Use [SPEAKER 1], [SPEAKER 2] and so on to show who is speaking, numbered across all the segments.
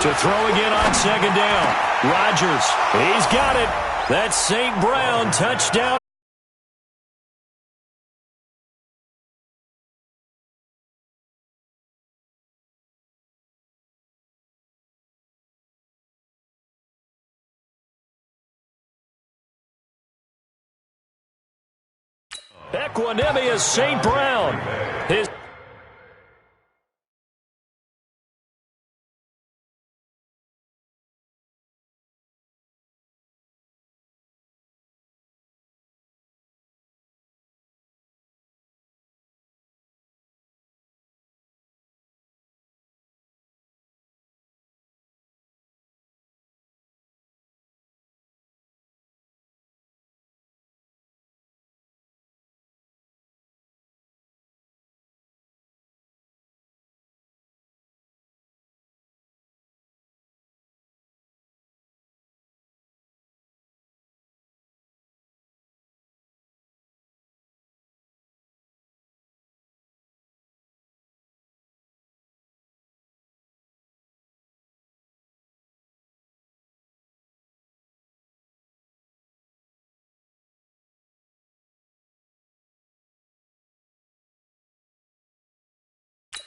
[SPEAKER 1] To throw again on second down. Rodgers, he's got it. That's St. Brown, touchdown. Equanimous St. Brown. His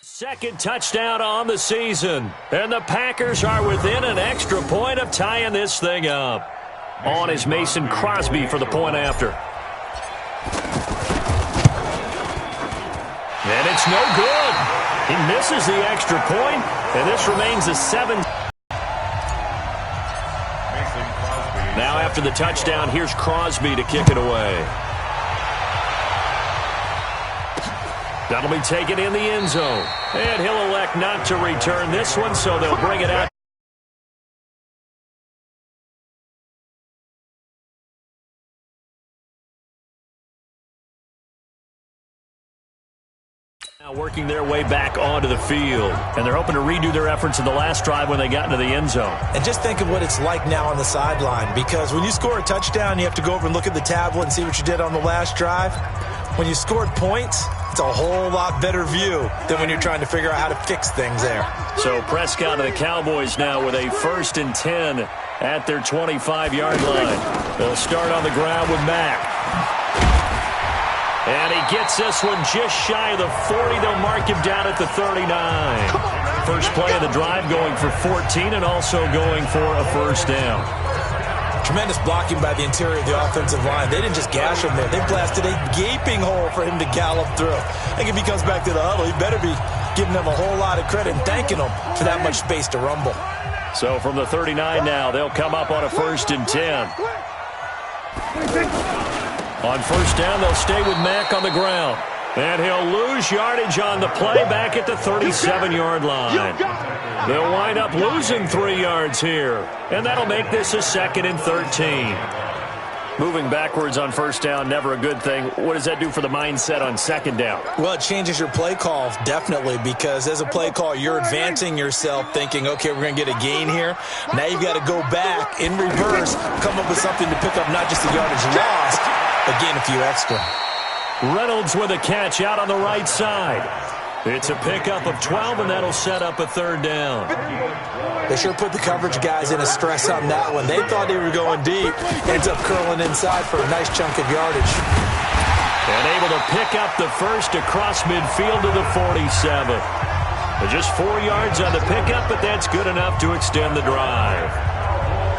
[SPEAKER 1] second touchdown on the season. And the Packers are within an extra point of tying this thing up. On is Mason Crosby for the point after. And it's no good. He misses the extra point, and this remains a 7. Now after the touchdown, here's Crosby to kick it away. That'll be taken in the end zone. And he'll elect not to return this one, so they'll bring it out. Now working their way back onto the field. And they're hoping to redo their efforts in the last drive when they got into the end zone.
[SPEAKER 2] And just think of what it's like now on the sideline. Because when you score a touchdown, you have to go over and look at the tablet and see what you did on the last drive. When you scored points, it's a whole lot better view than when you're trying to figure out how to fix things there.
[SPEAKER 1] So Prescott and the Cowboys now with a 1st and 10 at their 25-yard line. They'll start on the ground with Mack. And he gets this one just shy of the 40. They'll mark him down at the 39. First play of the drive going for 14 and also going for a first down.
[SPEAKER 2] Tremendous blocking by the interior of the offensive line. They didn't just gash him there. They blasted a gaping hole for him to gallop through. I think if he comes back to the huddle, he better be giving them a whole lot of credit and thanking them for that much space to rumble.
[SPEAKER 1] So from the 39 now, they'll come up on a 1st and 10. On first down, they'll stay with Mack on the ground. And he'll lose yardage on the play back at the 37-yard line. They'll wind up losing 3 yards here. And that'll make this a 2nd and 13. Moving backwards on first down, never a good thing. What does that do for the mindset on second down?
[SPEAKER 2] Well, it changes your play call, definitely, because as a play call, you're advancing yourself thinking, okay, we're going to get a gain here. Now you've got to go back in reverse, come up with something to pick up not just the yardage lost, but gain a few extra.
[SPEAKER 1] Reynolds with a catch out on the right side. It's a pickup of 12, and that'll set up a 3rd down.
[SPEAKER 2] They sure put the coverage guys in a stress on that one. They thought they were going deep. Ends up curling inside for a nice chunk of yardage.
[SPEAKER 1] And able to pick up the first across midfield to the 47. Just 4 yards on the pickup, but that's good enough to extend the drive.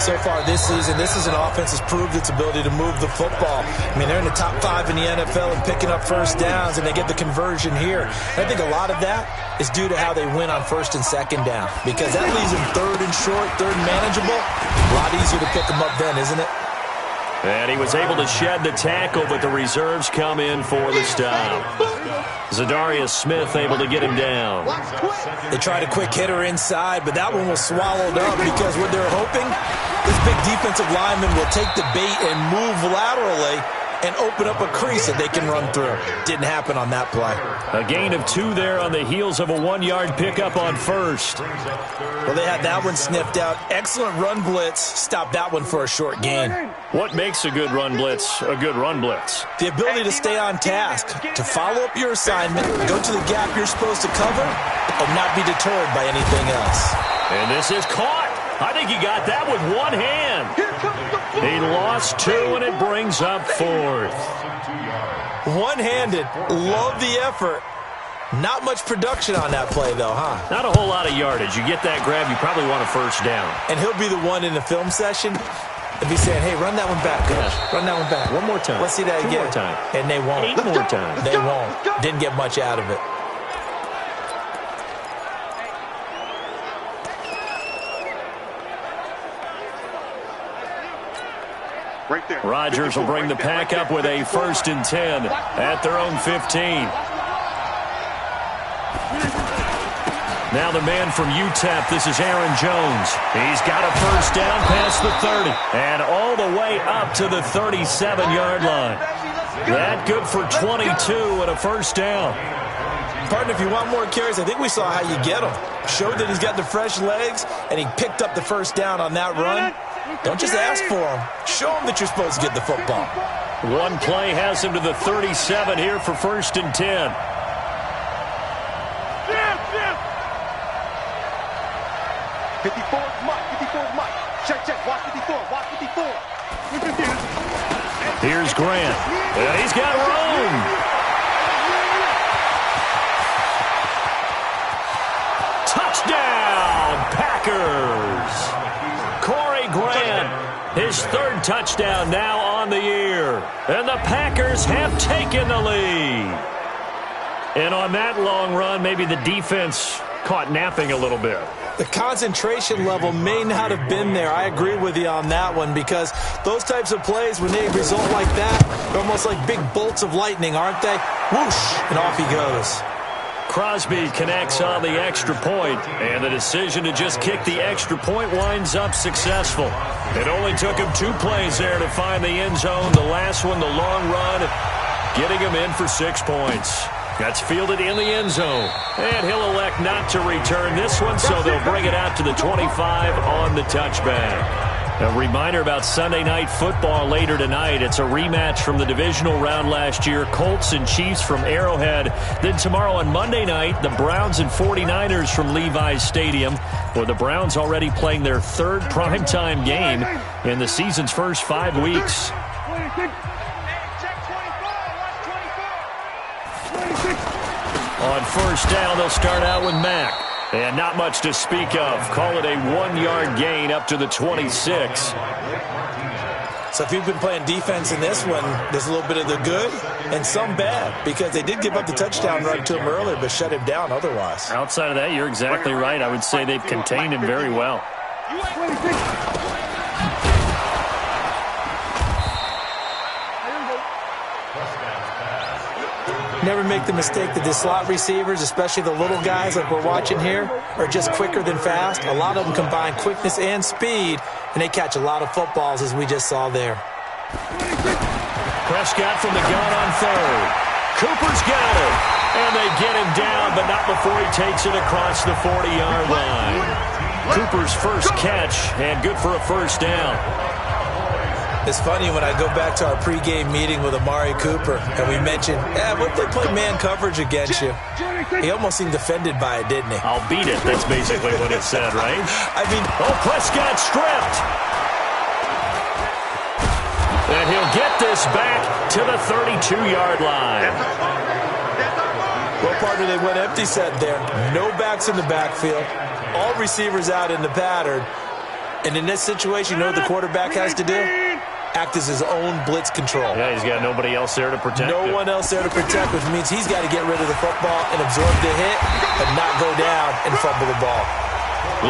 [SPEAKER 2] So far this season, this is an offense that's proved its ability to move the football. I mean, they're in the top 5 in the NFL and picking up first downs, and they get the conversion here. And I think a lot of that is due to how they win on 1st and 2nd down, because that leaves them 3rd and short, 3rd and manageable. A lot easier to pick them up then, isn't it?
[SPEAKER 1] And he was able to shed the tackle, but the reserves come in for the stop. Zadarius Smith able to get him down.
[SPEAKER 2] They tried a quick hitter inside, but that one was swallowed up because what they're hoping, this big defensive lineman will take the bait and move laterally and open up a crease that they can run through. Didn't happen on that play.
[SPEAKER 1] A gain of 2 there on the heels of a 1-yard pickup on first.
[SPEAKER 2] Well, they had that one sniffed out. Excellent run blitz. Stopped that one for a short gain.
[SPEAKER 1] What makes a good run blitz a good run blitz?
[SPEAKER 2] The ability to stay on task, to follow up your assignment, go to the gap you're supposed to cover, and not be deterred by anything else.
[SPEAKER 1] And this is caught. I think he got that with one hand. He lost 2, and it brings up 4th.
[SPEAKER 2] One-handed. Love the effort. Not much production on that play, though, huh?
[SPEAKER 1] Not a whole lot of yardage. You get that grab, you probably want a first down.
[SPEAKER 2] And he'll be the one in the film session and be saying, hey, run that one back, coach. Run that one back.
[SPEAKER 1] One more time.
[SPEAKER 2] Let's see that again.
[SPEAKER 1] 2 more time.
[SPEAKER 2] And they won't.
[SPEAKER 1] 8 more times.
[SPEAKER 2] They won't. Didn't get much out of it.
[SPEAKER 3] Right there.
[SPEAKER 1] Rodgers will bring the pack up with a 1st and 10 at their own 15. Now the man from UTEP, this is Aaron Jones. He's got a first down past the 30 and all the way up to the 37-yard line. That good for 22 and a first down.
[SPEAKER 2] Partner, if you want more carries, I think we saw how you get them. Showed that he's got the fresh legs, and he picked up the first down on that run. Don't just ask for him. Show him that you're supposed to get the football.
[SPEAKER 1] One play has him to the 37 here for 1st and 10.
[SPEAKER 3] 54 is Mike. 54 is Mike. Check. Watch 54. Watch 54.
[SPEAKER 1] Here's Grant. And he's got room. Touchdown, Packers. Corey Grant, his 3rd touchdown now on the year. And the Packers have taken the lead. And on that long run, maybe the defense caught napping a little bit.
[SPEAKER 2] The concentration level may not have been there. I agree with you on that one because those types of plays, when they result like that, they're almost like big bolts of lightning, aren't they? Whoosh, and off he goes.
[SPEAKER 1] Crosby connects on the extra point, and the decision to just kick the extra point winds up successful. It only took him 2 plays there to find the end zone. The last one, the long run, getting him in for 6 points. That's fielded in the end zone. And he'll elect not to return this one, so they'll bring it out to the 25 on the touchback. A reminder about Sunday Night Football later tonight. It's a rematch from the divisional round last year, Colts and Chiefs from Arrowhead. Then tomorrow on Monday night, the Browns and 49ers from Levi's Stadium, where the Browns already playing their 3rd primetime game in the season's first 5 weeks. On first down, they'll start out with Mack. And not much to speak of. Call it a 1-yard gain up to the 26.
[SPEAKER 2] So if you've been playing defense in this one, there's a little bit of the good and some bad because they did give up the touchdown run to him earlier but shut him down otherwise.
[SPEAKER 1] Outside of that, you're exactly right. I would say they've contained him very well.
[SPEAKER 2] Never make the mistake that the slot receivers, especially the little guys like we're watching here, are just quicker than fast. A lot of them combine quickness and speed, and they catch a lot of footballs, as we just saw there.
[SPEAKER 1] Prescott from the gun on 3rd. Cooper's got it. And they get him down, but not before he takes it across the 40-yard line. Cooper's first catch, and good for a first down.
[SPEAKER 2] It's funny when I go back to our pregame meeting with Amari Cooper, and we mentioned, what if they play man coverage against you? He almost seemed offended by it, didn't he?
[SPEAKER 1] I'll beat it. That's basically what it said, right?
[SPEAKER 2] I mean,
[SPEAKER 1] Prescott stripped. And he'll get this back to the 32-yard line.
[SPEAKER 2] Well, partner, they went empty set there. No backs in the backfield. All receivers out in the pattern. And in this situation, you know what the quarterback has to do? Act as his own blitz control.
[SPEAKER 1] Yeah, he's got nobody else there to protect
[SPEAKER 2] him. No one else there to protect, which means he's got to get rid of the football and absorb the hit and not go down and fumble the ball.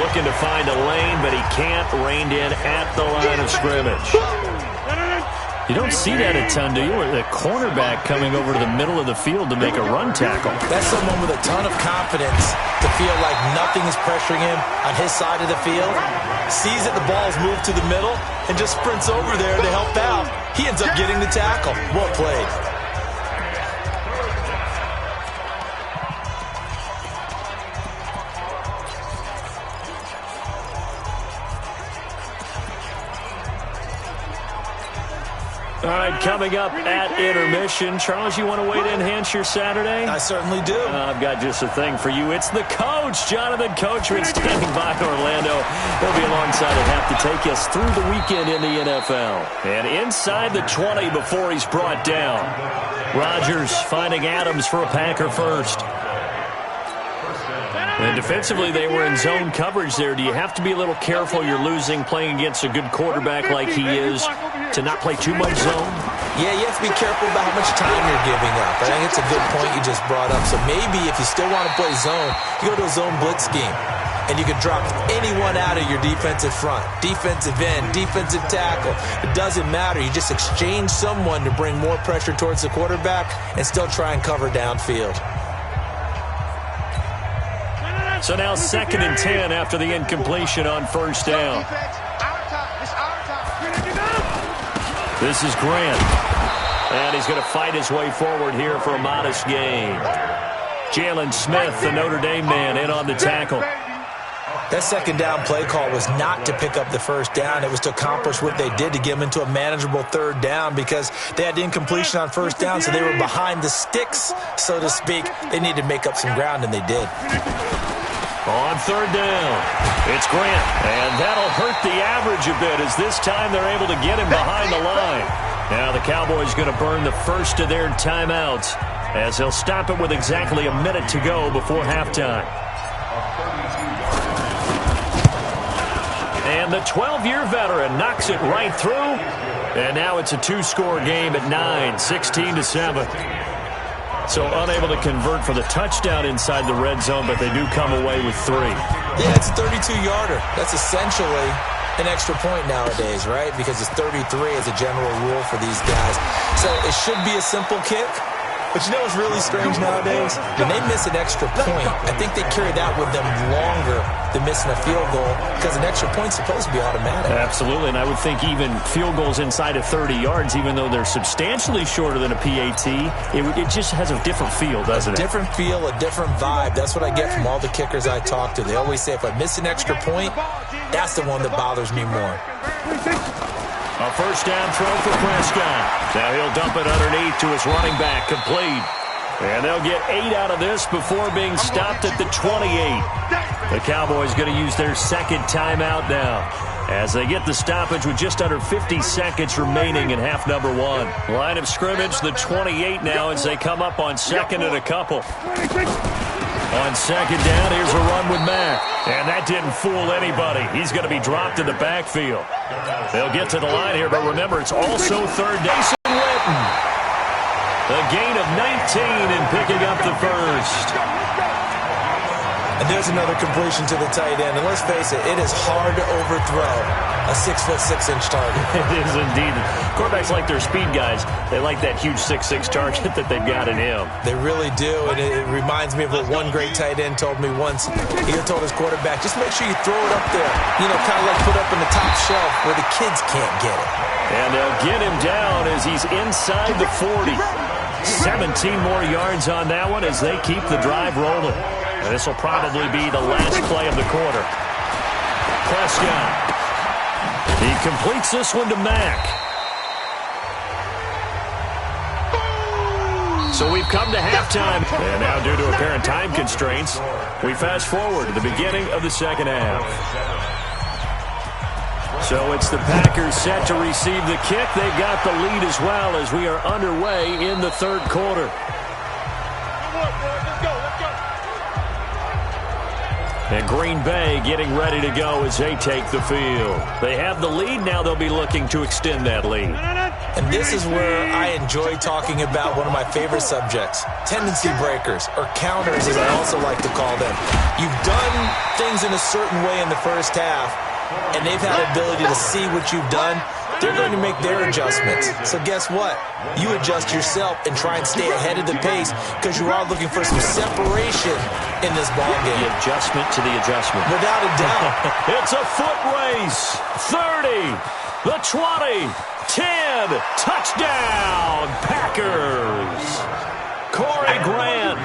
[SPEAKER 1] Looking to find a lane, but he can't, reined in at the line of scrimmage. You don't see that a ton, do you? Or the cornerback coming over to the middle of the field to make a run tackle.
[SPEAKER 2] That's someone with a ton of confidence to feel like nothing is pressuring him on his side of the field. Sees that the ball's moved to the middle and just sprints over there to help out. He ends up getting the tackle. Well played.
[SPEAKER 1] All right, coming up at intermission. Charles, you want to wait to enhance your Saturday?
[SPEAKER 2] I certainly do.
[SPEAKER 1] I've got just a thing for you. It's the coach, Jonathan Coachman, standing by in Orlando. He'll be alongside at half to take us through the weekend in the NFL. And inside the 20 before he's brought down. Rodgers finding Adams for a Packer first. And defensively, they were in zone coverage there. Do you have to be a little careful? You're losing playing against a good quarterback like he is to not play too much zone?
[SPEAKER 2] Yeah, you have to be careful about how much time you're giving up. I think it's a good point you just brought up. So maybe if you still want to play zone, you go to a zone blitz scheme. And you can drop anyone out of your defensive front. Defensive end, defensive tackle. It doesn't matter. You just exchange someone to bring more pressure towards the quarterback and still try and cover downfield.
[SPEAKER 1] So now 2nd and 10 after the incompletion on first down. This is Grant. And he's going to fight his way forward here for a modest gain. Jalen Smith, the Notre Dame man, in on the tackle.
[SPEAKER 2] That second down play call was not to pick up the first down. It was to accomplish what they did to get them into a manageable third down because they had the incompletion on first down, so they were behind the sticks, so to speak. They needed to make up some ground, and they did.
[SPEAKER 1] On third down, it's Grant, and that'll hurt the average a bit as this time they're able to get him behind the line. Now the Cowboys going to burn the first of their timeouts as they'll stop it with exactly a minute to go before halftime. And the 12-year veteran knocks it right through, and now it's a two-score game at 9, 16-7. So unable to convert for the touchdown inside the red zone, but they do come away with 3.
[SPEAKER 2] Yeah, it's a 32-yarder. That's essentially an extra point nowadays, right? Because it's 33 as a general rule for these guys. So it should be a simple kick. But you know what's really strange nowadays? When they miss an extra point, I think they carry that with them longer than missing a field goal because an extra point's supposed to be automatic.
[SPEAKER 1] Absolutely, and I would think even field goals inside of 30 yards, even though they're substantially shorter than a PAT, it just has a different feel, doesn't it?
[SPEAKER 2] A different feel, a different vibe. That's what I get from all the kickers I talk to. They always say if I miss an extra point, that's the one that bothers me more.
[SPEAKER 1] A first down throw for Prescott. Now he'll dump it underneath to his running back, complete. And they'll get 8 out of this before being stopped at the 28. The Cowboys going to use their second timeout now as they get the stoppage with just under 50 seconds remaining in half number 1. Line of scrimmage, the 28 now as they come up on second and a couple. On second down, here's a run with Mack. And that didn't fool anybody. He's going to be dropped in the backfield. They'll get to the line here, but remember, it's also third down. Witten. A gain of 19 in picking up the first.
[SPEAKER 2] And there's another completion to the tight end. And let's face it, it is hard to overthrow a 6'6" target.
[SPEAKER 1] It is indeed. Quarterbacks like their speed guys. They like that huge 6'6" target that they've got in him.
[SPEAKER 2] They really do. And it reminds me of what one great tight end told me once. He told his quarterback, just make sure you throw it up there. You know, kind of like put up in the top shelf where the kids can't get it.
[SPEAKER 1] And they'll get him down as he's inside the 40. 17 more yards on that one as they keep the drive rolling. And this will probably be the last play of the quarter. Prescott. He completes this one to Mack. So we've come to halftime. And now due to apparent time constraints, we fast forward to the beginning of the second half. So it's the Packers set to receive the kick. They've got the lead as well as we are underway in the third quarter. And Green Bay getting ready to go as they take the field. They have the lead. Now they'll be looking to extend that lead.
[SPEAKER 2] And this is where I enjoy talking about one of my favorite subjects, tendency breakers, or counters as I also like to call them. You've done things in a certain way in the first half, and they've had the ability to see what you've done. They're going to make their adjustments. So guess what? You adjust yourself and try and stay ahead of the pace because you are looking for some separation in this ballgame.
[SPEAKER 1] The adjustment to the adjustment.
[SPEAKER 2] Without a doubt.
[SPEAKER 1] It's a foot race. 30, the 20, 10, touchdown, Packers. Corey Grant,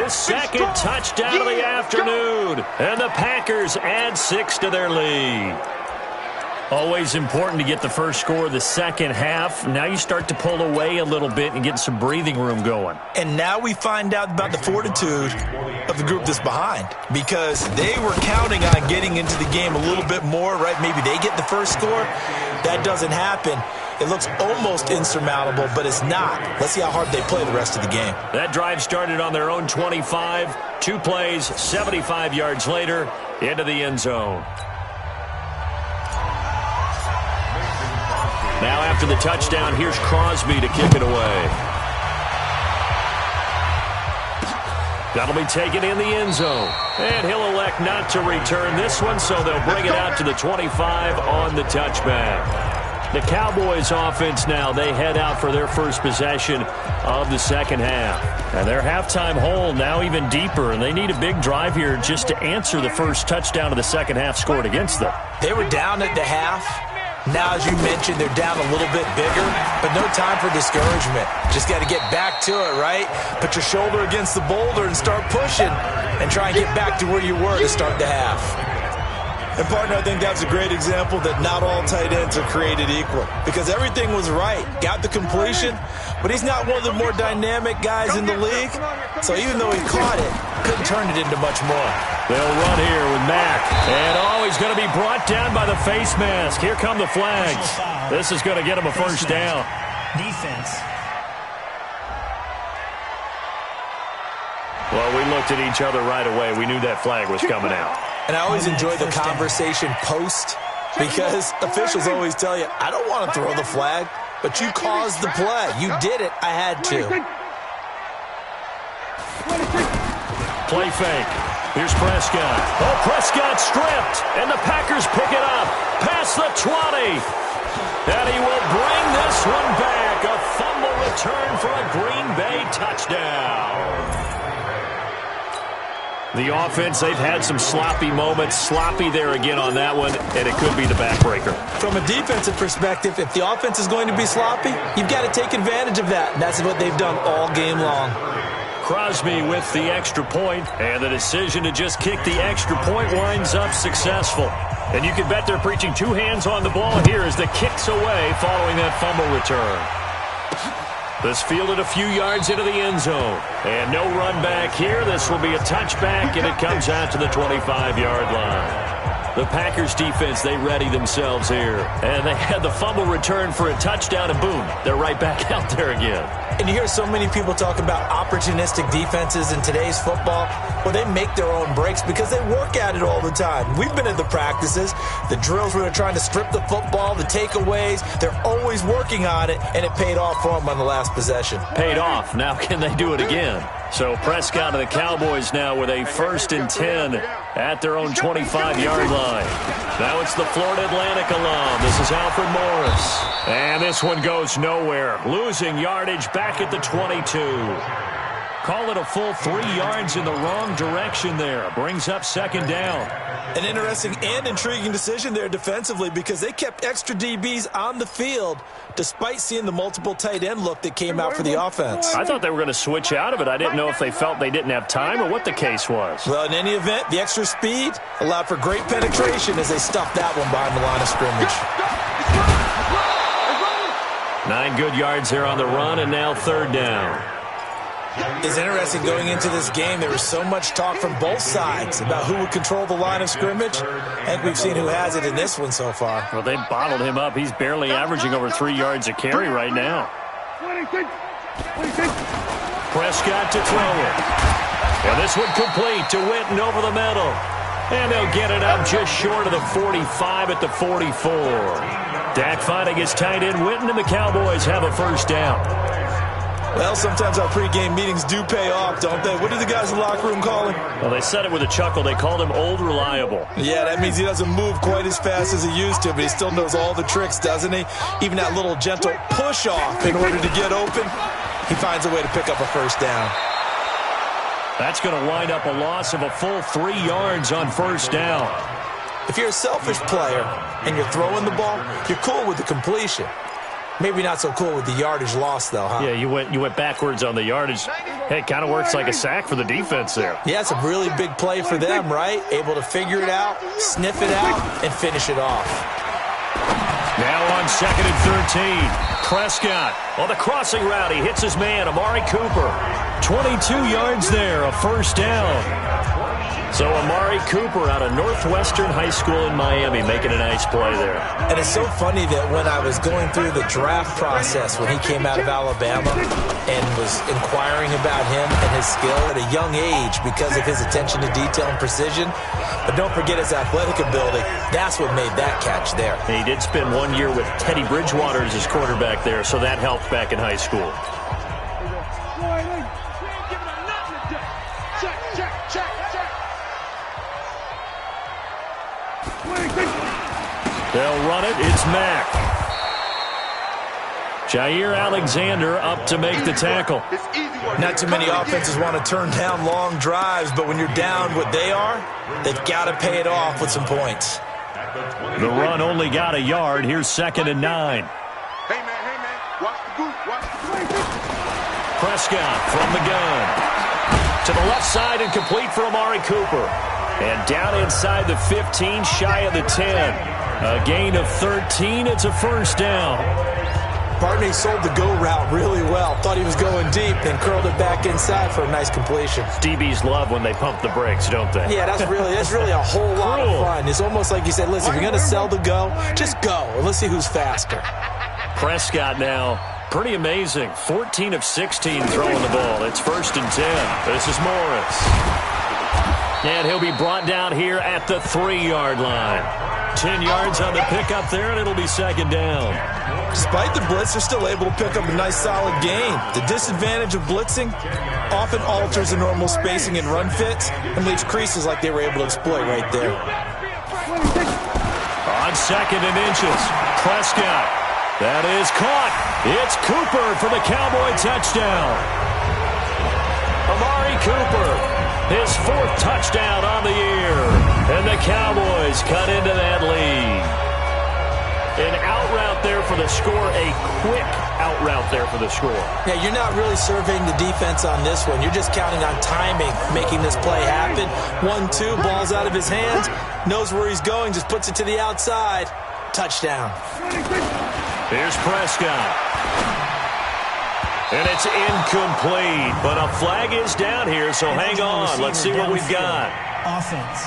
[SPEAKER 1] his second touchdown of the afternoon. And the Packers add 6 to their lead. Always important to get the first score of the second half. Now you start to pull away a little bit and get some breathing room going.
[SPEAKER 2] And now we find out about the fortitude of the group that's behind, because they were counting on getting into the game a little bit more, right? Maybe they get the first score. That doesn't happen. It looks almost insurmountable, but it's not. Let's see how hard they play the rest of the game. That
[SPEAKER 1] drive started on their own 25. 2 plays, 75 yards later, into the end zone. Now after the touchdown, here's Crosby to kick it away. That'll be taken in the end zone. And he'll elect not to return this one, so they'll bring it out to the 25 on the touchback. The Cowboys offense now, they head out for their first possession of the second half. And their halftime hole now even deeper, and they need a big drive here just to answer the first touchdown of the second half scored against them.
[SPEAKER 2] They were down at the half. Now, as you mentioned, they're down a little bit bigger, but no time for discouragement. Just got to get back to it, right? Put your shoulder against the boulder and start pushing and try and get back to where you were to start the half. And, partner, I think that's a great example that not all tight ends are created equal, because everything was right. Got the completion, but he's not one of the more dynamic guys in the league. So even though he caught it, couldn't turn it into much more.
[SPEAKER 1] They'll run here with Mack. And, he's going to be brought down by the face mask. Here come the flags. This is going to get him a first down.
[SPEAKER 4] Defense.
[SPEAKER 1] Well, we looked at each other right away. We knew that flag was coming out.
[SPEAKER 2] And I always enjoy the conversation post, because officials always tell you, I don't want to throw the flag, but you caused the play. You did it. I had to.
[SPEAKER 1] Play fake. Here's Prescott. Oh, Prescott stripped, and the Packers pick it up. Past the 20. And he will bring this one back. A fumble return for a Green Bay touchdown. The offense, they've had some sloppy moments. Sloppy there again on that one, and it could be the backbreaker.
[SPEAKER 2] From a defensive perspective, if the offense is going to be sloppy, you've got to take advantage of that, and that's what they've done all game long.
[SPEAKER 1] Crosby with the extra point, and the decision to just kick the extra point winds up successful. And you can bet they're preaching 2 hands on the ball here as the kick's away following that fumble return. This fielded a few yards into the end zone. And no run back here. This will be a touchback, and it comes out to the 25-yard line. The Packers defense, they ready themselves here. And they had the fumble return for a touchdown, and boom, they're right back out there again.
[SPEAKER 2] And you hear so many people talk about opportunistic defenses in today's football. Well, they make their own breaks because they work at it all the time. We've been at the practices, the drills where they're trying to strip the football, the takeaways. They're always working on it, and it paid off for them on the last possession.
[SPEAKER 1] Paid off. Now can they do it again? So Prescott and the Cowboys now with a 1st and 10 at their own 25-yard line. Now it's the Florida Atlantic alum. This is Alfred Morris. And this one goes nowhere. Losing yardage back at the 22. Call it a full 3 yards in the wrong direction there. Brings up 2nd down.
[SPEAKER 2] An interesting and intriguing decision there defensively, because they kept extra DBs on the field despite seeing the multiple tight end look that came out for the offense.
[SPEAKER 1] I thought they were going to switch out of it. I didn't know if they felt they didn't have time or what the case was.
[SPEAKER 2] Well, in any event, the extra speed allowed for great penetration as they stuffed that one behind the line of scrimmage.
[SPEAKER 1] 9 good yards there on the run, and now 3rd down.
[SPEAKER 2] It's interesting going into this game. There was so much talk from both sides about who would control the line of scrimmage. And we've seen who has it in this one so far.
[SPEAKER 1] Well, they bottled him up. He's barely averaging over 3 yards a carry right now. Prescott to throw it. And this one complete to Witten over the middle. And they'll get it up just short of the 45 at the 44. Dak finding his tight end Witten, and the Cowboys have a 1st down.
[SPEAKER 2] Well, sometimes our pregame meetings do pay off, don't they? What did the guys in the locker room call him?
[SPEAKER 1] Well, they said it with a chuckle. They called him Old Reliable.
[SPEAKER 2] Yeah, that means he doesn't move quite as fast as he used to, but he still knows all the tricks, doesn't he? Even that little gentle push-off in order to get open, he finds a way to pick up a 1st down.
[SPEAKER 1] That's going to wind up a loss of a full 3 yards on 1st down.
[SPEAKER 2] If you're a selfish player and you're throwing the ball, you're cool with the completion. Maybe not so cool with the yardage loss, though, huh?
[SPEAKER 1] Yeah, you went backwards on the yardage. Hey, it kind of works like a sack for the defense there.
[SPEAKER 2] Yeah, it's a really big play for them, right? Able to figure it out, sniff it out, and finish it off.
[SPEAKER 1] Now on 2nd and 13. Prescott on the crossing route. He hits his man, Amari Cooper. 22 yards there, a first down. So Amari Cooper out of Northwestern High School in Miami making a nice play there.
[SPEAKER 2] And it's so funny that when I was going through the draft process when he came out of Alabama and was inquiring about him and his skill at a young age because of his attention to detail and precision, but don't forget his athletic ability. That's what made that catch there.
[SPEAKER 1] And he did spend 1 year with Teddy Bridgewater as his quarterback there, so that helped back in high school. They'll run it. It's Mack. Jair Alexander up to make the tackle.
[SPEAKER 2] Not too many offenses want to turn down long drives, but when you're down what they are, they've got to pay it off with some points.
[SPEAKER 1] The run only got a yard. Here's 2nd and 9.
[SPEAKER 3] Hey, man, watch the boot, watch the boot.
[SPEAKER 1] Prescott from the gun. To the left side and complete for Amari Cooper. And down inside the 15, shy of the 10. A gain of 13. It's a first down.
[SPEAKER 2] Partney sold the go route really well. Thought he was going deep, then curled it back inside for a nice completion.
[SPEAKER 1] DBs love when they pump the brakes, don't they?
[SPEAKER 2] Yeah, that's really a whole lot of fun. It's almost like you said, listen, if you're going to sell the go, just go, and let's see who's faster.
[SPEAKER 1] Prescott now, pretty amazing. 14 of 16 throwing the ball. It's 1st and 10. This is Morris. And he'll be brought down here at the 3-yard line. 10 yards on the pickup there, and it'll be 2nd down.
[SPEAKER 2] Despite the blitz, they're still able to pick up a nice, solid gain. The disadvantage of blitzing often alters the normal spacing and run fits and leaves creases like they were able to exploit right there.
[SPEAKER 1] On 2nd and inches, Prescott. That is caught. It's Cooper for the Cowboy touchdown. Amari Cooper. His 4th touchdown on the year. And the Cowboys cut into that lead. An out route there for the score. A quick out route there for the score.
[SPEAKER 2] Yeah, you're not really surveying the defense on this one. You're just counting on timing, making this play happen. 1-2, ball's out of his hands. Knows where he's going, just puts it to the outside. Touchdown.
[SPEAKER 1] Here's Prescott. And it's incomplete, but a flag is down here, so hang on. Let's see what we've got.
[SPEAKER 4] Offense.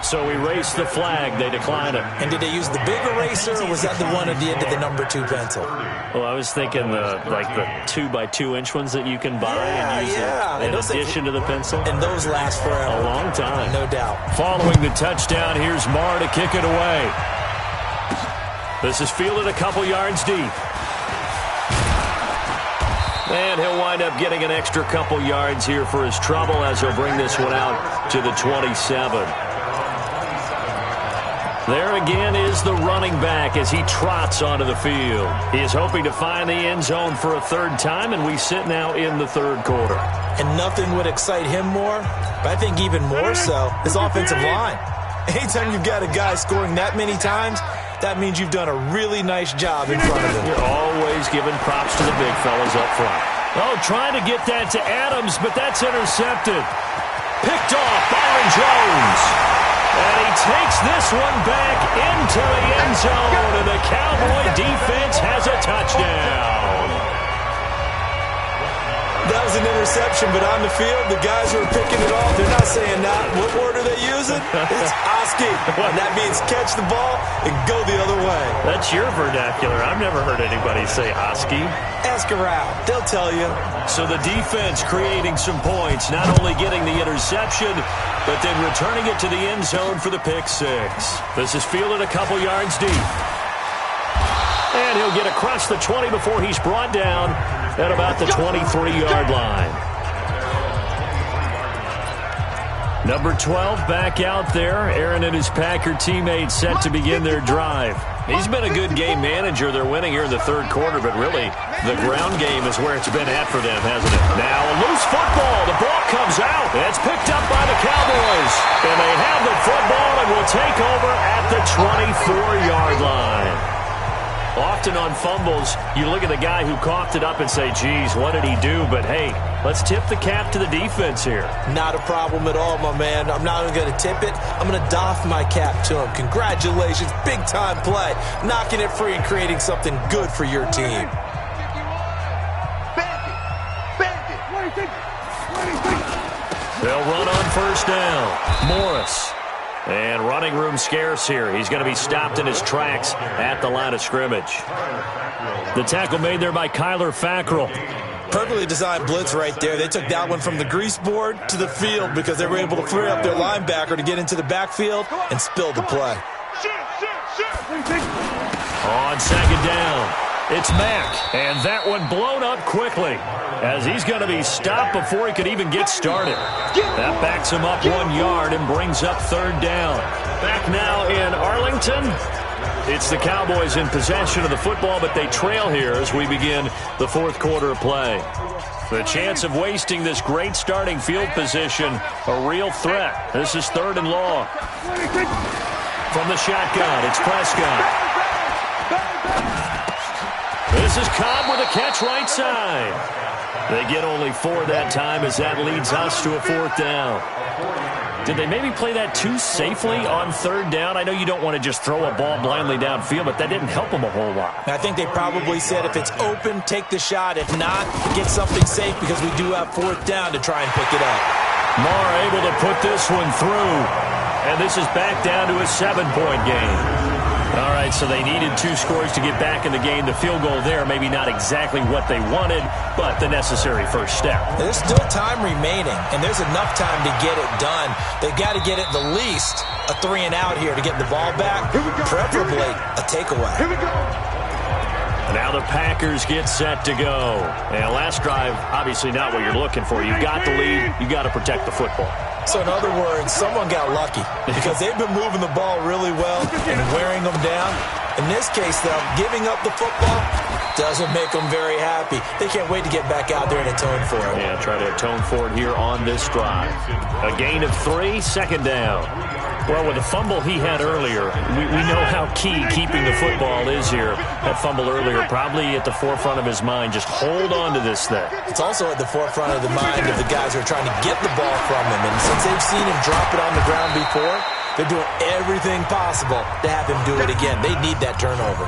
[SPEAKER 2] So erase the flag. They declined it. And did they use the big eraser, or was that the one at the end of the number 2 pencil?
[SPEAKER 1] Well, I was thinking the 2x2-inch ones that you can buy and use in addition to the pencil.
[SPEAKER 2] And those last forever.
[SPEAKER 1] A long time.
[SPEAKER 2] No doubt.
[SPEAKER 1] Following the touchdown, here's Marr to kick it away. This is fielded a couple yards deep. And he'll wind up getting an extra couple yards here for his trouble as he'll bring this one out to the 27. There again is the running back as he trots onto the field. He is hoping to find the end zone for a 3rd time, and we sit now in the 3rd quarter.
[SPEAKER 2] And nothing would excite him more, but I think even more so, his offensive line. Anytime you've got a guy scoring that many times, that means you've done a really nice job in front of him.
[SPEAKER 1] You're always giving props to the big fellas up front. Oh, trying to get that to Adams, but that's intercepted. Picked off Byron Jones. And he takes this one back into the end zone, and the Cowboy defense has a touchdown.
[SPEAKER 2] That was an interception, but on the field, the guys who are picking it off, they're not saying that. What word are they using? It's Oski. And that means catch the ball and go the other way.
[SPEAKER 1] That's your vernacular. I've never heard anybody say Oski.
[SPEAKER 2] Ask around. They'll tell you.
[SPEAKER 1] So the defense creating some points, not only getting the interception, but then returning it to the end zone for the pick 6. This is fielded a couple yards deep. And he'll get across the 20 before he's brought down at about the 23-yard line. Number 12 back out there. Aaron and his Packer teammates set to begin their drive. He's been a good game manager. They're winning here in the 3rd quarter, but really the ground game is where it's been at for them, hasn't it? Now a loose football. The ball comes out. It's picked up by the Cowboys. And they have the football and will take over at the 24-yard line. Often on fumbles, you look at the guy who coughed it up and say, geez, what did he do? But, hey, let's tip the cap to the defense here.
[SPEAKER 2] Not a problem at all, my man. I'm not even going to tip it. I'm going to doff my cap to him. Congratulations. Big-time play. Knocking it free and creating something good for your team.
[SPEAKER 1] They'll run on first down. Morris. And running room scarce here. He's going to be stopped in his tracks at the line of scrimmage. The tackle made there by Kyler Fackrell.
[SPEAKER 2] Perfectly designed blitz right there. They took that one from the grease board to the field because they were able to free up their linebacker to get into the backfield and spill the play.
[SPEAKER 1] On second down, it's Mack. And that one blown up quickly as he's going to be stopped before he could even get started. That backs him up 1 yard and brings up third down. Back now in Arlington. It's the Cowboys in possession of the football, but they trail here as we begin the fourth quarter of play. The chance of wasting this great starting field position, a real threat. This is third and long. From the shotgun, it's Prescott. This is Cobb with a catch right side. They get only 4 that time as that leads us to a fourth down. Did they maybe play that too safely on third down? I know you don't want to just throw a ball blindly downfield, but that didn't help them a whole lot.
[SPEAKER 2] I think they probably said if it's open, take the shot. If not, get something safe because we do have fourth down to try and pick it up.
[SPEAKER 1] Marr able to put this one through. And this is back down to a 7-point game. All right, so they needed 2 scores to get back in the game. The field goal there, maybe not exactly what they wanted, but the necessary first step.
[SPEAKER 2] There's still time remaining, and there's enough time to get it done. They've got to get at the least a 3-and-out here to get the ball back, preferably a takeaway.
[SPEAKER 3] Here we go.
[SPEAKER 1] Now the Packers get set to go. And last drive, obviously not what you're looking for. You've got the lead. You've got to protect the football.
[SPEAKER 2] So in other words, someone got lucky because they've been moving the ball really well and wearing them down. In this case, though, giving up the football doesn't make them very happy. They can't wait to get back out there and atone for it.
[SPEAKER 1] Yeah, try to atone for it here on this drive. A gain of 3, second down. Well, with the fumble he had earlier, we know how key keeping the football is here. That fumble earlier probably at the forefront of his mind. Just hold on to this thing.
[SPEAKER 2] It's also at the forefront of the mind of the guys who are trying to get the ball from him. And since they've seen him drop it on the ground before, they're doing everything possible to have him do it again. They need that turnover.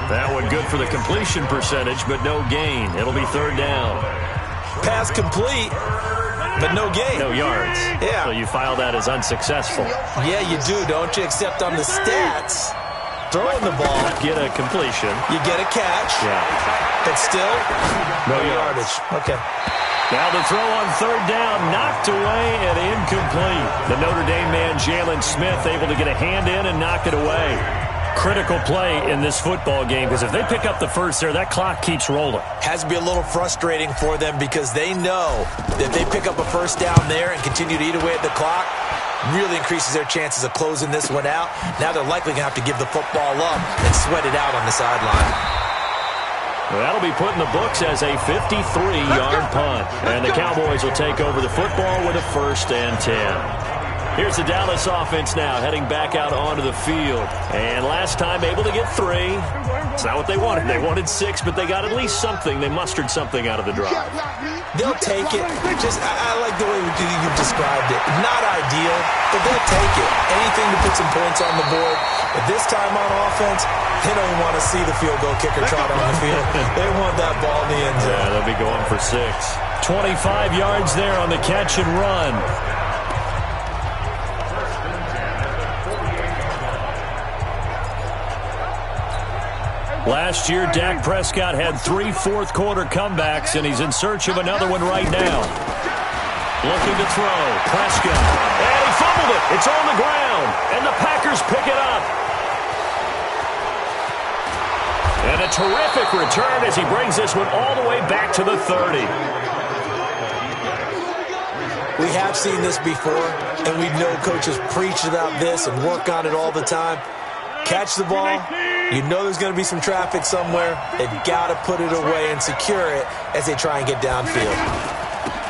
[SPEAKER 1] That one good for the completion percentage, but no gain. It'll be third down.
[SPEAKER 2] Pass complete, but no gain.
[SPEAKER 1] No yards.
[SPEAKER 2] Yeah.
[SPEAKER 1] So you file that as unsuccessful.
[SPEAKER 2] Yeah, you do, don't you? Except on the stats, throwing the ball,
[SPEAKER 1] get a completion.
[SPEAKER 2] You get a catch.
[SPEAKER 1] Yeah.
[SPEAKER 2] But still,
[SPEAKER 1] no yardage.
[SPEAKER 2] Okay.
[SPEAKER 1] Now the throw on third down, knocked away and incomplete. The Notre Dame man, Jalen Smith, able to get a hand in and knock it away. Critical play in this football game because if they pick up the first there, that clock keeps rolling.
[SPEAKER 2] Has to be a little frustrating for them because they know that if they pick up a first down there and continue to eat away at the clock, really increases their chances of closing this one out. Now they're likely going to have to give the football up and sweat it out on the sideline.
[SPEAKER 1] Well, that'll be put in the books as a 53-yard punt. And the Cowboys will take over the football with a 1st and 10. Here's the Dallas offense now, heading back out onto the field. And last time able to get 3. It's not what they wanted. They wanted 6, but they got at least something. They mustered something out of the drive.
[SPEAKER 2] They'll take it. I like the way you described it. Not ideal, but they'll take it. Anything to put some points on the board. But this time on offense, they don't even want to see the field goal kicker trot on the field. They want that ball in the end zone.
[SPEAKER 1] Yeah, they'll be going for 6. 25 yards there on the catch and run. Last year, Dak Prescott had 3 fourth-quarter comebacks, and he's in search of another one right now. Looking to throw. Prescott. And he fumbled it. It's on the ground, and the Packers pick it up. And a terrific return as he brings this one all the way back to the 30.
[SPEAKER 2] We have seen this before, and we know coaches preach about this and work on it all the time. Catch the ball. You know there's going to be some traffic somewhere. They've got to put it away and secure it as they try and get downfield.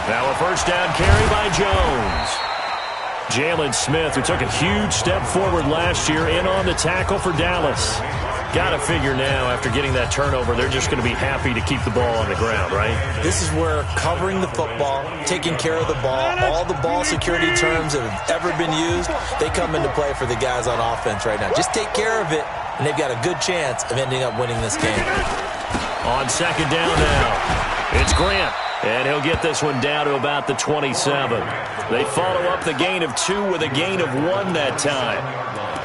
[SPEAKER 1] Now a first down carry by Jones. Jalen Smith, who took a huge step forward last year, in on the tackle for Dallas. Got to figure now, after getting that turnover, they're just going to be happy to keep the ball on the ground, right?
[SPEAKER 2] This is where covering the football, taking care of the ball, all the ball security terms that have ever been used, they come into play for the guys on offense right now. Just take care of it, and they've got a good chance of ending up winning this game.
[SPEAKER 1] On second down now, it's Grant. And he'll get this one down to about the 27. They follow up the gain of 2 with a gain of 1 that time.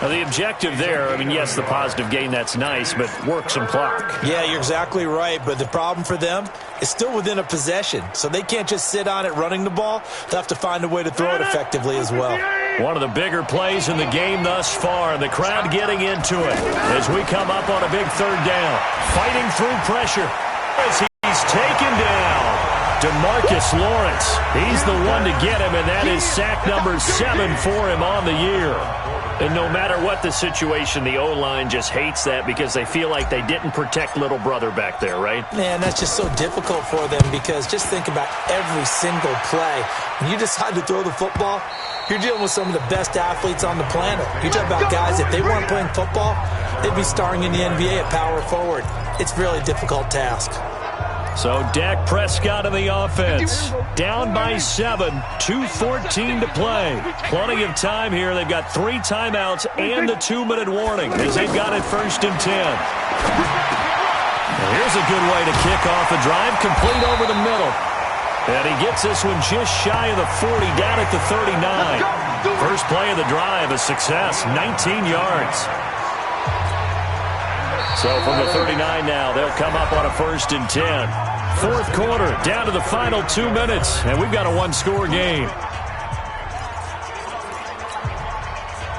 [SPEAKER 1] Now, the objective there, I mean, yes, the positive gain, that's nice, but work some clock.
[SPEAKER 2] Yeah, you're exactly right, but the problem for them is still within a possession, so they can't just sit on it running the ball. They'll have to find a way to throw it effectively as well.
[SPEAKER 1] One of the bigger plays in the game thus far, and the crowd getting into it as we come up on a big third down. Fighting through pressure as he's taken down. DeMarcus Lawrence, he's the one to get him, and that is sack number 7 for him on the year. And no matter what the situation, the O-line just hates that because they feel like they didn't protect little brother back there, right?
[SPEAKER 2] Man, that's just so difficult for them because just think about every single play. When you decide to throw the football, you're dealing with some of the best athletes on the planet. You talk about guys, if they weren't playing football, they'd be starring in the NBA at power forward. It's a really difficult task.
[SPEAKER 1] So Dak Prescott in the offense, down by 7, 2:14 to play. Plenty of time here. They've got 3 timeouts and the 2-minute warning as they've got it 1st and 10. Well, here's a good way to kick off the drive, complete over the middle. And he gets this one just shy of the 40, down at the 39. First play of the drive, a success, 19 yards. So from the 39 now, they'll come up on a 1st and 10. 4th quarter, down to the final 2 minutes, and we've got a 1-score game.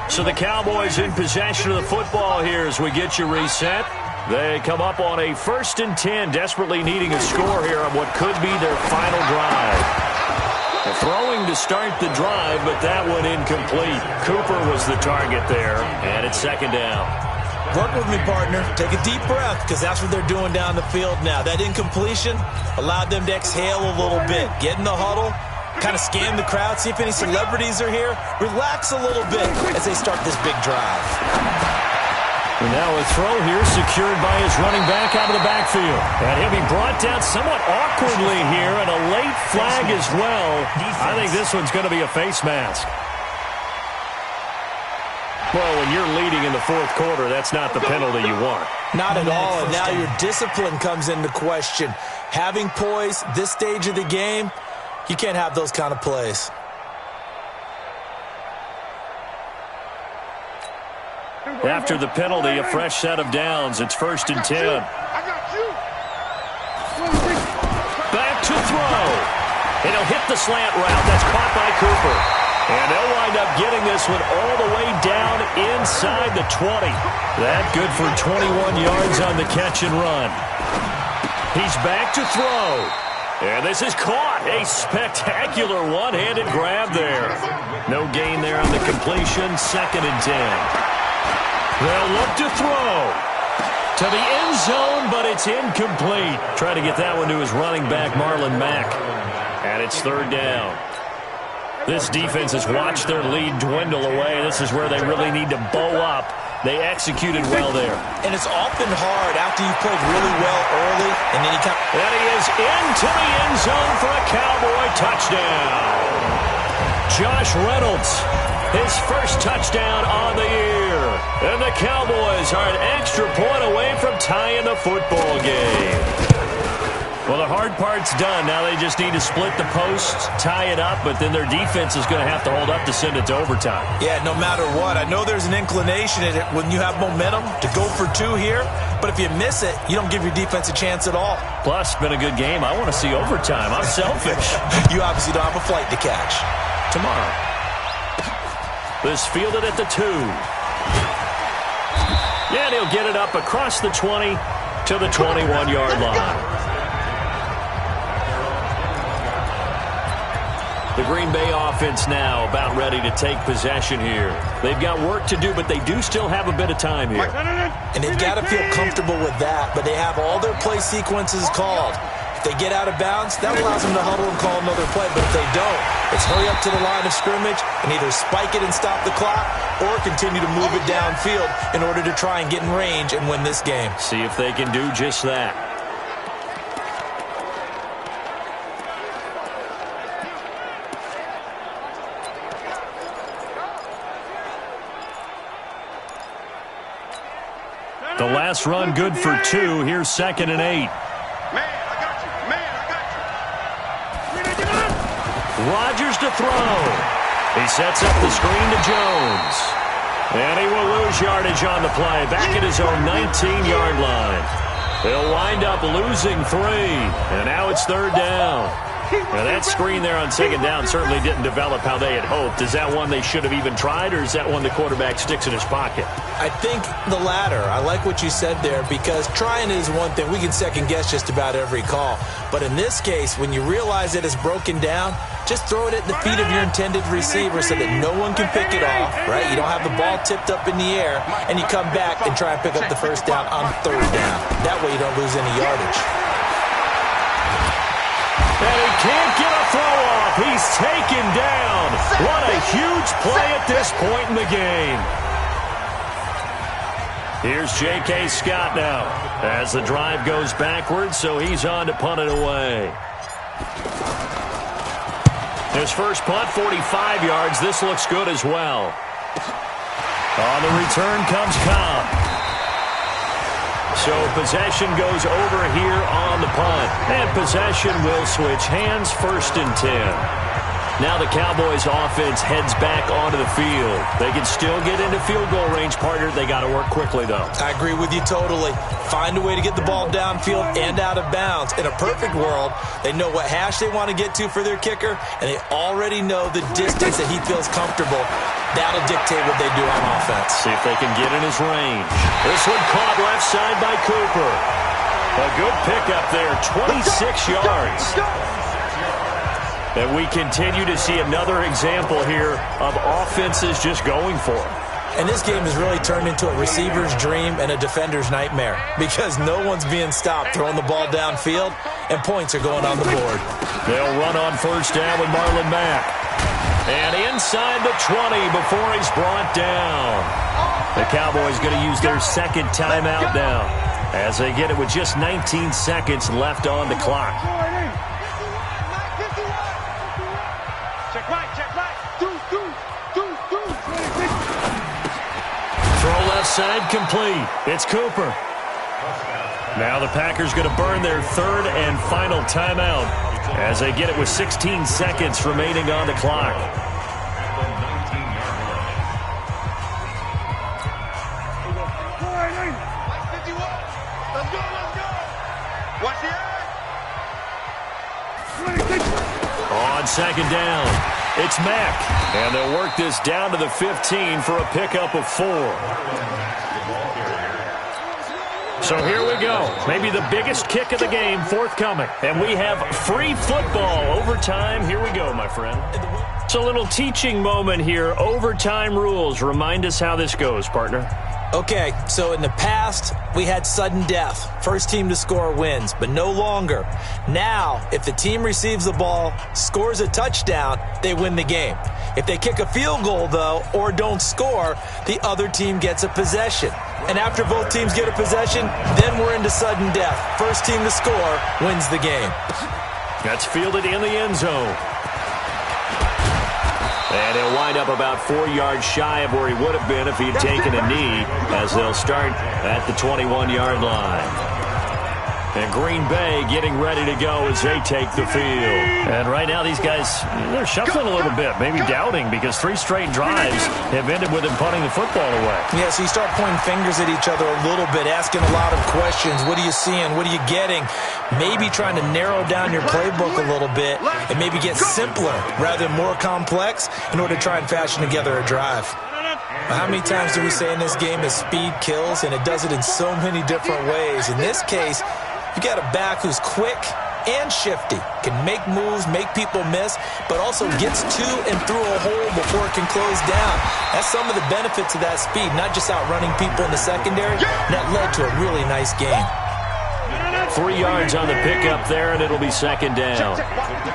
[SPEAKER 1] So the Cowboys in possession of the football here as we get you reset. They come up on a 1st and 10, desperately needing a score here on what could be their final drive. Throwing to start the drive, but that one incomplete. Cooper was the target there, and it's 2nd down.
[SPEAKER 2] Work with me, partner. Take a deep breath, because that's what they're doing down the field now. That incompletion allowed them to exhale a little bit. Get in the huddle, kind of scan the crowd, see if any celebrities are here. Relax a little bit as they start this big drive.
[SPEAKER 1] And now a throw here secured by his running back out of the backfield. And he'll be brought down somewhat awkwardly here, and a late flag as well. I think this one's going to be a face mask. Well, when you're leading in the 4th quarter, that's not the penalty you want.
[SPEAKER 2] Not at all, and now your discipline comes into question. Having poise this stage of the game, you can't have those kind of plays.
[SPEAKER 1] After the penalty, a fresh set of downs. It's 1st and 10. Back to throw. And he'll hit the slant route. That's caught by Cooper. And they'll wind up getting this one all the way down inside the 20. That good for 21 yards on the catch and run. He's back to throw. And this is caught. A spectacular one-handed grab there. No gain there on the completion. 2nd and 10. They'll look to throw to the end zone, but it's incomplete. Try to get that one to his running back, Marlon Mack. And it's 3rd down. This defense has watched their lead dwindle away. This is where they really need to bow up. They executed well there.
[SPEAKER 2] And it's often hard after you've played really well early. And then
[SPEAKER 1] and he is into the end zone for a Cowboy touchdown. Josh Reynolds, his first touchdown on the year. And the Cowboys are an extra point away from tying the football game. Well, the hard part's done. Now they just need to split the posts, tie it up, but then their defense is going to have to hold up to send it to overtime.
[SPEAKER 2] Yeah, no matter what. I know there's an inclination in it when you have momentum to go for 2 here, but if you miss it, you don't give your defense a chance at all.
[SPEAKER 1] Plus, it's been a good game. I want to see overtime. I'm selfish.
[SPEAKER 2] You obviously don't have a flight to catch.
[SPEAKER 1] Tomorrow. This fielded at the 2. And he'll get it up across the 20 to the 21-yard line. The Green Bay offense now about ready to take possession here. They've got work to do, but they do still have a bit of time here.
[SPEAKER 2] And they've got to feel comfortable with that, but they have all their play sequences called. If they get out of bounds, that allows them to huddle and call another play. But if they don't, it's hurry up to the line of scrimmage and either spike it and stop the clock or continue to move it downfield in order to try and get in range and win this game.
[SPEAKER 1] See if they can do just that. The last run good for 2. Here's 2nd and 8. Rodgers to throw. He sets up the screen to Jones. And he will lose yardage on the play. Back at his own 19-yard line. He'll wind up losing 3. And now it's 3rd down. Now that screen there on 2nd down certainly didn't develop how they had hoped. Is that one they should have even tried, or is that one the quarterback sticks in his pocket?
[SPEAKER 2] I think the latter. I like what you said there, because trying is one thing. We can second-guess just about every call. But in this case, when you realize that it's broken down, just throw it at the feet of your intended receiver so that no one can pick it off, right? You don't have the ball tipped up in the air, and you come back and try and pick up the 1st down on 3rd down. That way you don't lose any yardage.
[SPEAKER 1] And he can't get a throw off. He's taken down. What a huge play at this point in the game. Here's J.K. Scott now as the drive goes backwards, so he's on to punt it away. His first punt, 45 yards. This looks good as well. On the return comes Cobb. So possession goes over here on the punt. And possession will switch hands, 1st and 10. Now the Cowboys offense heads back onto the field. They can still get into field goal range, partner. They got to work quickly, though. I
[SPEAKER 2] agree with you totally. Find a way to get the ball downfield and out of bounds. In a perfect world, they know what hash they want to get to for their kicker, and they already know the distance that he feels comfortable. That'll dictate what they do on offense.
[SPEAKER 1] See if they can get in his range. This one caught left side by Cooper. A good pickup there, 26 yards. And we continue to see another example here of offenses just going for it.
[SPEAKER 2] And this game has really turned into a receiver's dream and a defender's nightmare, because no one's being stopped throwing the ball downfield, and points are going on the board.
[SPEAKER 1] They'll run on 1st down with Marlon Mack. And inside the 20 before he's brought down. The Cowboys going to use their 2nd timeout now as they get it with just 19 seconds left on the clock. Throw left side complete. It's Cooper. Now the Packers going to burn their 3rd and final timeout as they get it with 16 seconds remaining on the clock. On 2nd down, it's Mack, and they'll work this down to the 15 for a pickup of 4. So here we go. Maybe the biggest kick of the game forthcoming. And we have free football. Overtime. Here we go, my friend. It's a little teaching moment here. Overtime rules. Remind us how this goes, partner.
[SPEAKER 2] Okay, so in the past, we had sudden death. First team to score wins, but no longer. Now, if the team receives the ball, scores a touchdown, they win the game. If they kick a field goal, though, or don't score, the other team gets a possession. And after both teams get a possession, then we're into sudden death. First team to score wins the game.
[SPEAKER 1] That's fielded in the end zone. And he'll wind up about 4 yards shy of where he would have been if he had taken a knee, as they'll start at the 21-yard line. And Green Bay getting ready to go as they take the field. And right now these guys, they're shuffling a little bit, maybe doubting, because 3 straight drives have ended with them punting the football away.
[SPEAKER 2] Yeah, so you start pointing fingers at each other a little bit, asking a lot of questions. What are you seeing? What are you getting? Maybe trying to narrow down your playbook a little bit and maybe get simpler rather than more complex in order to try and fashion together a drive. How many times do we say in this game that speed kills, and it does it in so many different ways? In this case, you got a back who's quick and shifty, can make moves, make people miss, but also gets to and through a hole before it can close down. That's some of the benefits of that speed, not just outrunning people in the secondary. That led to a really nice game.
[SPEAKER 1] 3 yards on the pickup there, and it'll be second down.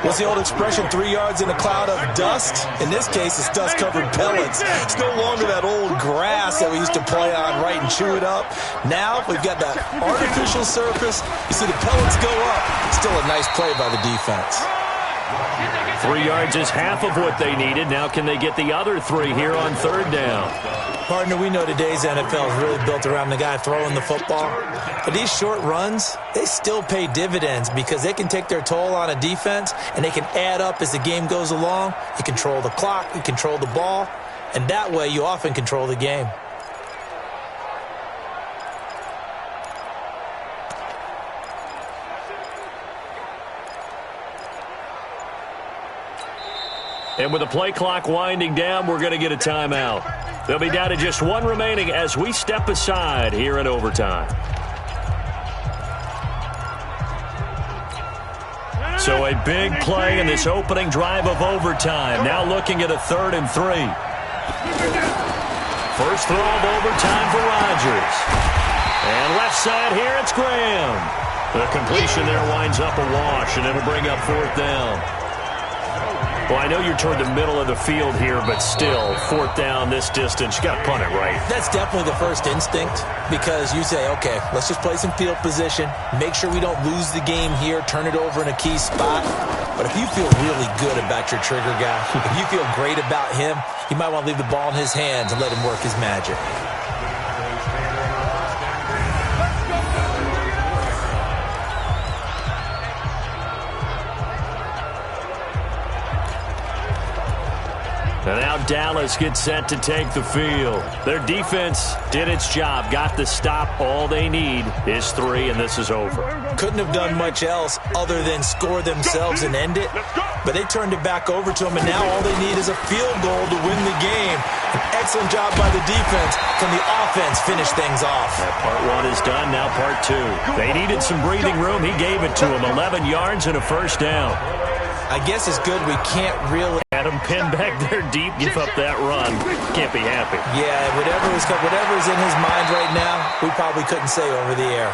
[SPEAKER 2] What's the old expression, 3 yards in a cloud of dust? In this case, it's dust-covered pellets. It's no longer that old grass that we used to play on, right, and chew it up. Now we've got that artificial surface. You see the pellets go up. Still a nice play by the defense.
[SPEAKER 1] 3 yards is half of what they needed. Now can they get the other 3 here on third down?
[SPEAKER 2] Partner, we know today's NFL is really built around the guy throwing the football. But these short runs, they still pay dividends because they can take their toll on a defense and they can add up as the game goes along. You control the clock, you control the ball, and that way you often control the game.
[SPEAKER 1] And with the play clock winding down, we're going to get a timeout. They'll be down to just 1 remaining as we step aside here in overtime. So a big play in this opening drive of overtime. Now looking at a 3rd and 3. First throw of overtime for Rodgers. And left side here, it's Graham. The completion there winds up a wash, and it'll bring up 4th down. Well, I know you're toward the middle of the field here, but still, 4th down this distance, you got to punt it right.
[SPEAKER 2] That's definitely the first instinct because you say, okay, let's just play some field position, make sure we don't lose the game here, turn it over in a key spot. But if you feel really good about your trigger guy, if you feel great about him, you might want to leave the ball in his hands and let him work his magic.
[SPEAKER 1] And now Dallas gets set to take the field. Their defense did its job, got the stop. All they need is 3, and this is over.
[SPEAKER 2] Couldn't have done much else other than score themselves and end it. But they turned it back over to them, and now all they need is a field goal to win the game. An excellent job by the defense. Can the offense finish things off?
[SPEAKER 1] That part 1 is done, now part 2. They needed some breathing room. He gave it to them. 11 yards and a first down.
[SPEAKER 2] I guess it's good we can't really...
[SPEAKER 1] Had him pinned back there deep, give up that run. Can't be happy.
[SPEAKER 2] Yeah, whatever's in his mind right now, we probably couldn't say over the air.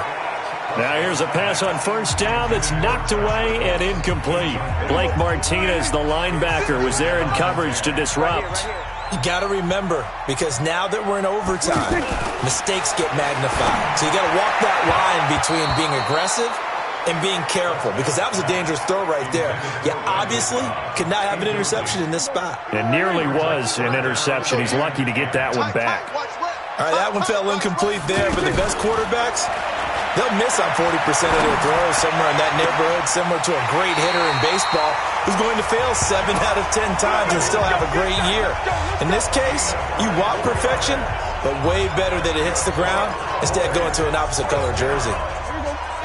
[SPEAKER 1] Now here's a pass on first down that's knocked away and incomplete. Blake Martinez, the linebacker, was there in coverage to disrupt.
[SPEAKER 2] You got to remember, because now that we're in overtime, mistakes get magnified. So you got to walk that line between being aggressive and being careful, because that was a dangerous throw right there. You obviously could not have an interception in this spot.
[SPEAKER 1] It nearly was an interception. He's lucky to get that one back.
[SPEAKER 2] All right, that one fell incomplete there, but the best quarterbacks, they'll miss on 40% of their throws, somewhere in that neighborhood, similar to a great hitter in baseball who's going to fail 7 out of 10 times and still have a great year. In this case, you want perfection, but way better that it hits the ground instead of going to an opposite color jersey.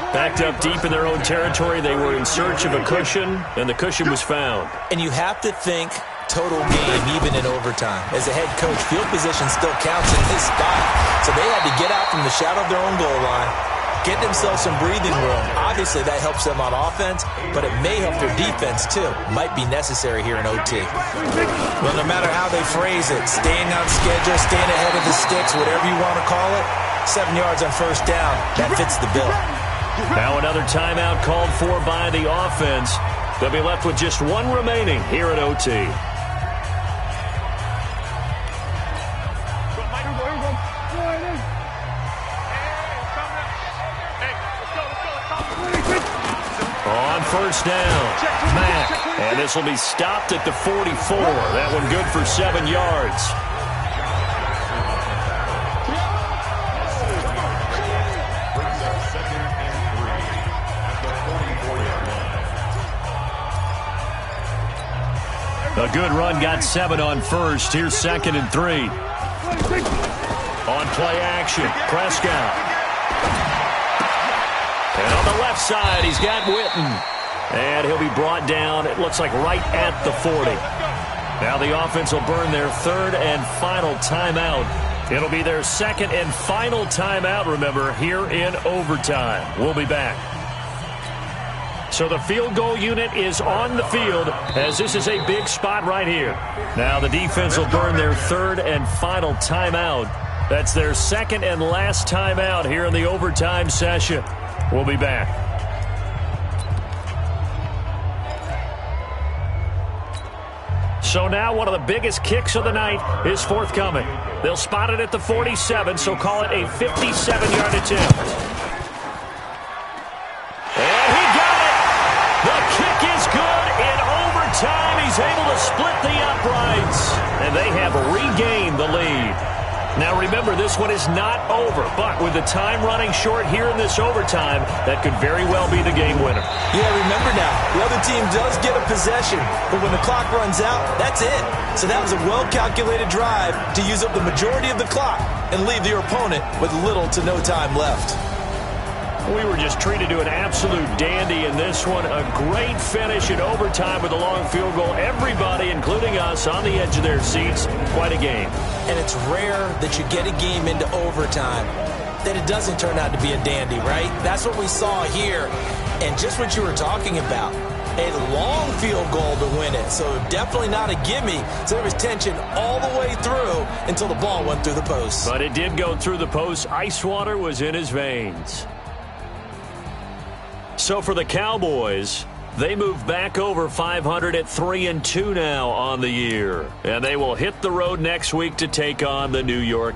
[SPEAKER 1] Backed up deep in their own territory, they were in search of a cushion, and the cushion was found.
[SPEAKER 2] And you have to think total game, even in overtime. As a head coach, field position still counts in this spot. So they had to get out from the shadow of their own goal line, get themselves some breathing room. Obviously, that helps them on offense, but it may help their defense, too. Might be necessary here in OT. Well, no matter how they phrase it, staying on schedule, staying ahead of the sticks, whatever you want to call it, 7 yards on first down, that fits the bill.
[SPEAKER 1] Now another timeout called for by the offense. They'll be left with just 1 remaining here at OT. On first down, Mack. And this will be stopped at the 44. That one good for 7 yards. A good run, got 7 on first. Here's 2nd and 3. On play action, Prescott. And on the left side, he's got Witten. And he'll be brought down, it looks like right at the 40. Now the offense will burn their 3rd and final timeout. It'll be their 2nd and final timeout, remember, here in overtime. We'll be back. So the field goal unit is on the field as this is a big spot right here. Now the defense will burn their 3rd and final timeout. That's their 2nd and last timeout here in the overtime session. We'll be back. So now one of the biggest kicks of the night is forthcoming. They'll spot it at the 47, so call it a 57-yard attempt. And he got it! The kick is good in overtime. He's able to split the uprights, and they have regained the lead. Now remember, this one is not over, but with the time running short here in this overtime, that could very well be the game winner.
[SPEAKER 2] Yeah, remember now, the other team does get a possession, but when the clock runs out, that's it. So that was a well-calculated drive to use up the majority of the clock and leave your opponent with little to no time left.
[SPEAKER 1] We were just treated to an absolute dandy in this one. A great finish in overtime with a long field goal. Everybody, including us, on the edge of their seats. Quite a game.
[SPEAKER 2] And it's rare that you get a game into overtime that it doesn't turn out to be a dandy, right? That's what we saw here. And just what you were talking about, a long field goal to win it. So definitely not a gimme. So there was tension all the way through until the ball went through the post.
[SPEAKER 1] But it did go through the post. Ice water was in his veins. So for the Cowboys, they move back over 500 at 3-2 now on the year. And they will hit the road next week to take on the New York